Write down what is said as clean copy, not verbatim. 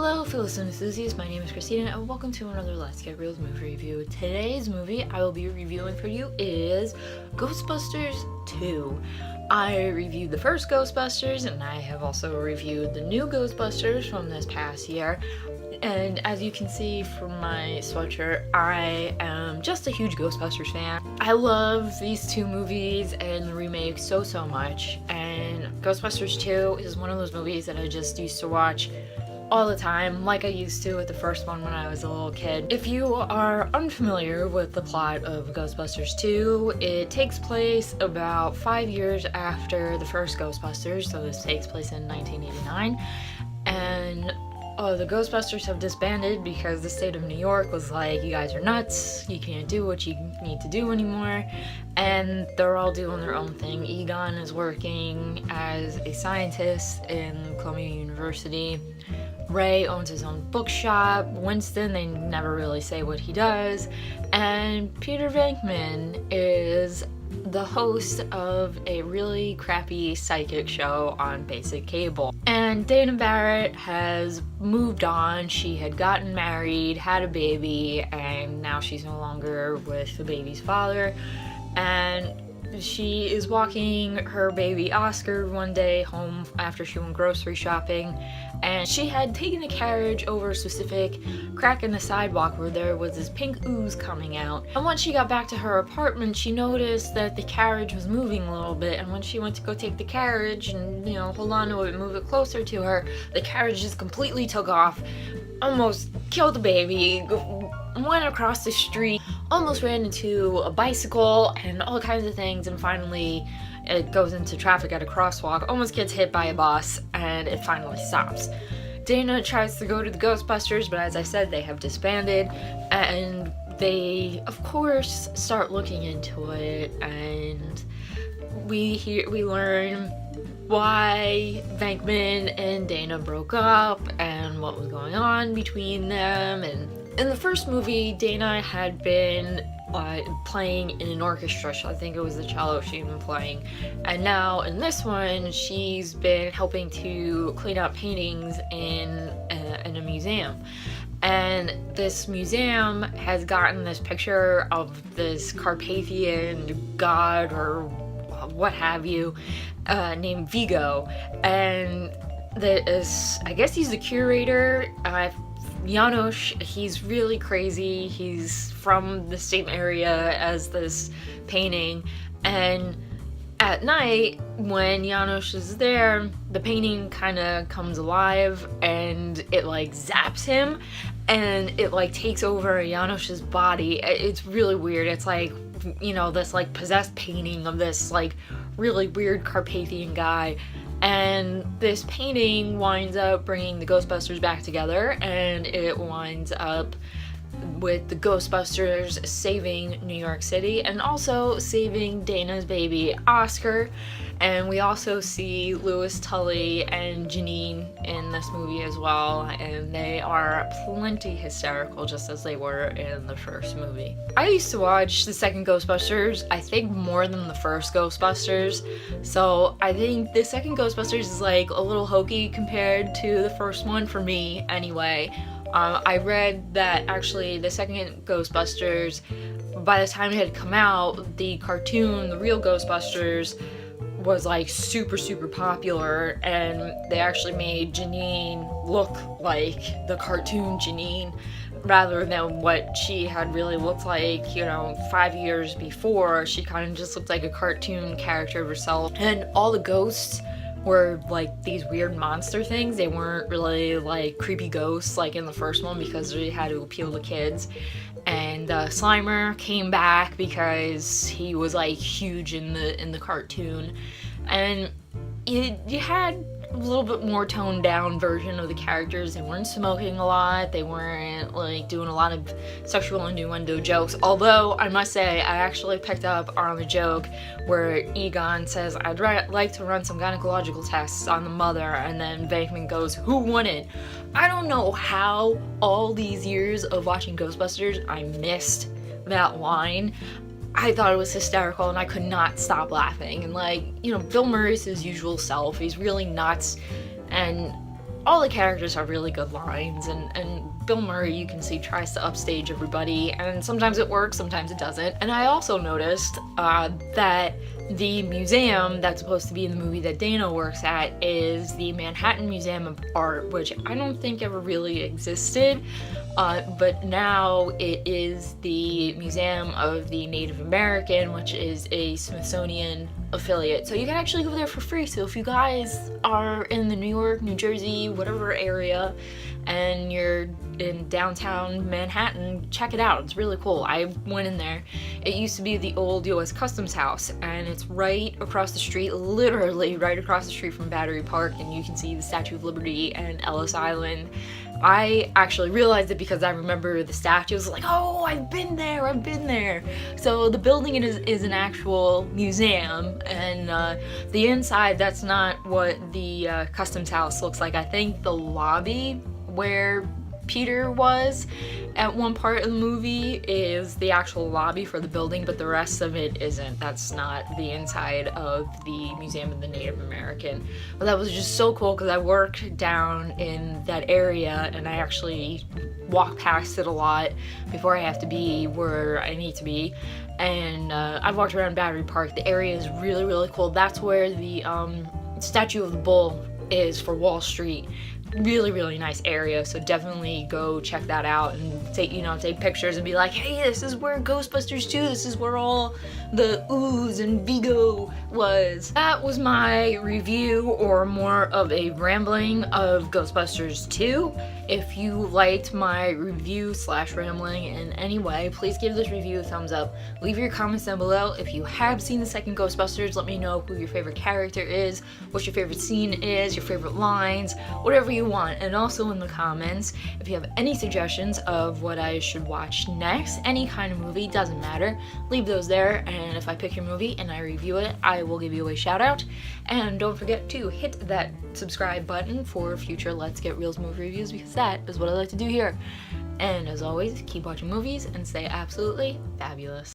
Hello fellow cinema enthusiasts, my name is Christina and welcome to another Let's Get Reelz movie review. Today's movie I will be reviewing for you is Ghostbusters 2. I reviewed the first Ghostbusters and I have also reviewed the new Ghostbusters from this past year. And as you can see from my sweatshirt, I am just a huge Ghostbusters fan. I love these two movies and the remake so much, and Ghostbusters 2 is one of those movies that I just used to watch all the time, like I used to with the first one when I was a little kid. If you are unfamiliar with the plot of Ghostbusters 2, it takes place about 5 years after the first Ghostbusters, so this takes place in 1989, and the Ghostbusters have disbanded because the state of New York was like, you guys are nuts, you can't do what you need to do anymore, and they're all doing their own thing. Egon is working as a scientist in Columbia University. Ray owns his own bookshop. Winston, they never really say what he does. And Peter Venkman is the host of a really crappy psychic show on basic cable. And Dana Barrett has moved on. She had gotten married, had a baby, and now she's no longer with the baby's father. And she is walking her baby Oscar one day home after she went grocery shopping, and she had taken a carriage over a specific crack in the sidewalk where there was this pink ooze coming out. And once she got back to her apartment, she noticed that the carriage was moving a little bit, and when she went to go take the carriage and, hold on to it, move it closer to her, the carriage just completely took off, almost killed the baby, went across the street, almost ran into a bicycle and all kinds of things, and finally it goes into traffic at a crosswalk, almost gets hit by a bus, and it finally stops. Dana tries to go to the Ghostbusters, but as I said, they have disbanded, and they of course start looking into it, and we learn why Venkman and Dana broke up and what was going on between them. And in the first movie, Dana had been playing in an orchestra. I think it was the cello she'd been playing. And now in this one, she's been helping to clean up paintings in a museum. And this museum has gotten this picture of this Carpathian god or what have you, named Vigo. And I guess he's the curator. Janos, he's really crazy. He's from the same area as this painting, and at night when Janos is there, the painting kind of comes alive and it zaps him and it takes over Janos's body. It's really weird. It's this possessed painting of this really weird Carpathian guy. And this painting winds up bringing the Ghostbusters back together, and it winds up with the Ghostbusters saving New York City and also saving Dana's baby Oscar. And we also see Louis Tully and Janine in this movie as well, and they are plenty hysterical just as they were in the first movie. I used to watch the second Ghostbusters, I think more than the first Ghostbusters, so I think the second Ghostbusters is a little hokey compared to the first one for me anyway. I read that actually the second Ghostbusters, by the time it had come out, the cartoon, the real Ghostbusters, was super popular, and they actually made Janine look like the cartoon Janine rather than what she had really looked like, 5 years before. She kind of just looked like a cartoon character of herself, and all the ghosts were these weird monster things. They weren't really creepy ghosts like in the first one because they had to appeal to kids. And Slimer came back because he was huge in the cartoon, and you had a little bit more toned down version of the characters. They weren't smoking a lot, they weren't doing a lot of sexual innuendo jokes, although I must say I actually picked up on the joke where Egon says, I'd like to run some gynecological tests on the mother, and then Venkman goes, who wouldn't? I don't know how all these years of watching Ghostbusters I missed that line. I thought it was hysterical and I could not stop laughing. And Bill Murray's his usual self. He's really nuts, and all the characters have really good lines, and Bill Murray, you can see, tries to upstage everybody, and sometimes it works, sometimes it doesn't. And I also noticed that the museum that's supposed to be in the movie that Dana works at is the Manhattan Museum of Art, which I don't think ever really existed, but now it is the Museum of the Native American, which is a Smithsonian affiliate. So you can actually go there for free. So if you guys are in the New York, New Jersey, whatever area, and you're in downtown Manhattan, check it out. It's really cool. I went in there. It used to be the old U.S. Customs House, and it's right across the street, literally right across the street from Battery Park, and you can see the Statue of Liberty and Ellis Island. I actually realized it because I remember the statues, like, oh, I've been there. So the building is an actual museum, and the inside, that's not what the Customs House looks like. I think the lobby where Peter was at one part of the movie is the actual lobby for the building, but the rest of it isn't. That's not the inside of the Museum of the Native American. But that was just so cool because I work down in that area, and I actually walk past it a lot before I have to be where I need to be. And I've walked around Battery Park. The area is really, really cool. That's where the statue of the bull is for Wall Street. Really, really nice area, so definitely go check that out and take pictures and be like, hey, this is where Ghostbusters 2, this is where all the ooze and Vigo was. That was my review, or more of a rambling, of Ghostbusters 2. If you liked my review / rambling in any way, please give this review a thumbs up. Leave your comments down below. If you have seen the second Ghostbusters, let me know who your favorite character is, what your favorite scene is, your favorite lines, whatever you want. And also in the comments, if you have any suggestions of what I should watch next, any kind of movie, doesn't matter, leave those there, and if I pick your movie and I review it, I will give you a shout out. And don't forget to hit that subscribe button for future Let's Get Reelz movie reviews, because that is what I like to do here. And as always, keep watching movies and stay absolutely fabulous.